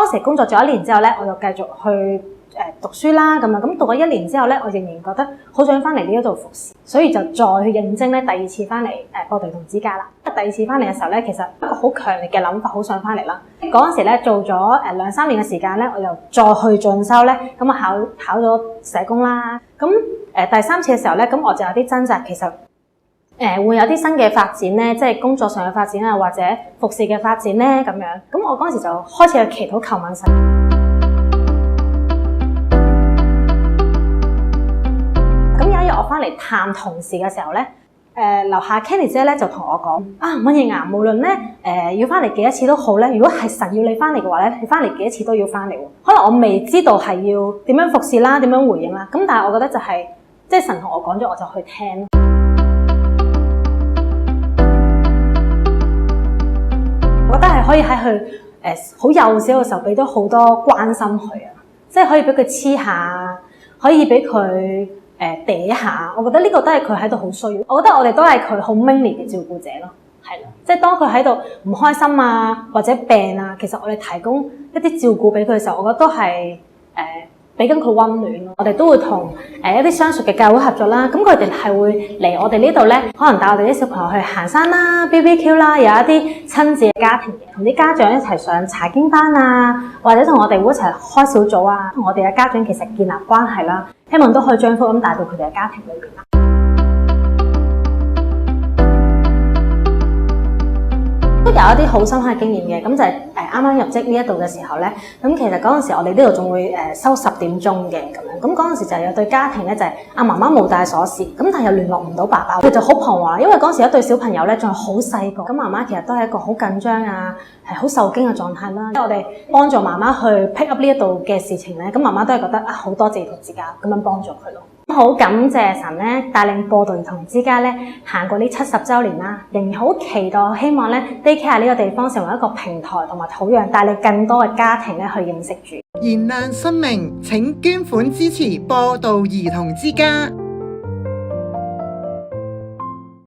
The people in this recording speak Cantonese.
嗰時工作咗1年之後咧，我就繼續去讀書啦，咁讀咗1年之後咧，我仍然覺得好想翻嚟呢一度服侍，所以就再去應徵咧第2次翻嚟播道兒同之家啦。第2次翻嚟嘅時候咧，其實一個好強烈嘅諗法，好想翻嚟啦。嗰陣時咧做咗2-3年嘅時間咧，我又再去進修咧，咁我考咗社工啦。咁第3次嘅時候咧，咁我就有啲掙扎，其實會有啲新嘅發展咧，即係工作上嘅發展啊，或者服侍嘅發展咧咁樣。咁我嗰陣時就開始去祈禱求問神。咁有一日我翻嚟探同事嘅時候咧，樓下 Kenny 姐咧就同我講敏瑩啊，無論咧要翻嚟幾多次都好咧，如果係神要你翻嚟嘅話咧，你翻嚟幾多次都要翻嚟喎。可能我未知道係要點樣服侍啦，點樣回應啦，咁但係我覺得就係即係神同我講咗，我就去聽。我覺得係可以喺佢好幼小嘅時候俾到好多關心佢啊，即係可以俾佢黐下，可以俾佢嗲下。我覺得呢個都係佢喺度好需要。我覺得我哋都係佢好 mini 嘅照顧者咯，係啦，即係當佢喺度唔開心啊或者病啊，其實我哋提供一啲照顧俾佢嘅時候，我覺得都係俾緊佢溫暖咯。我哋都會同一啲相熟嘅教會合作啦，咁佢哋係會嚟我哋呢度咧，可能帶我哋啲小朋友去行山啦、BBQ 啦，有一啲親子嘅家庭，同啲家長一齊上查經班啊，或者同我哋會一齊開小組啊，同我哋嘅家長其實建立關係啦，希望都可以將福音帶到佢哋嘅家庭裏邊啦。都有一啲好深刻嘅經驗嘅，咁就係啱啱入職呢一度嘅時候咧，咁其實嗰陣時我哋呢度仲會收10點鐘嘅咁樣，咁嗰陣時就有對家庭咧就係媽媽冇帶鎖匙，咁但係又聯絡唔到爸爸，佢就好彷徨，因為嗰陣時有一對小朋友咧仲係好細個，咁媽媽其實都係一個好緊張啊，係好受驚嘅狀態啦。我哋幫助媽媽去 pick up 呢一度嘅事情咧，咁媽媽都係覺得好多謝同之家咁樣幫助佢咯。好感謝神咧帶領播道兒同之家咧行過呢70週年啦，仍然好期待，希望咧 Daycare 呢個地方成為一個平台同埋土壤，帶領更多嘅家庭咧去認識主。燃亮生命，請捐款支持播道兒同之家。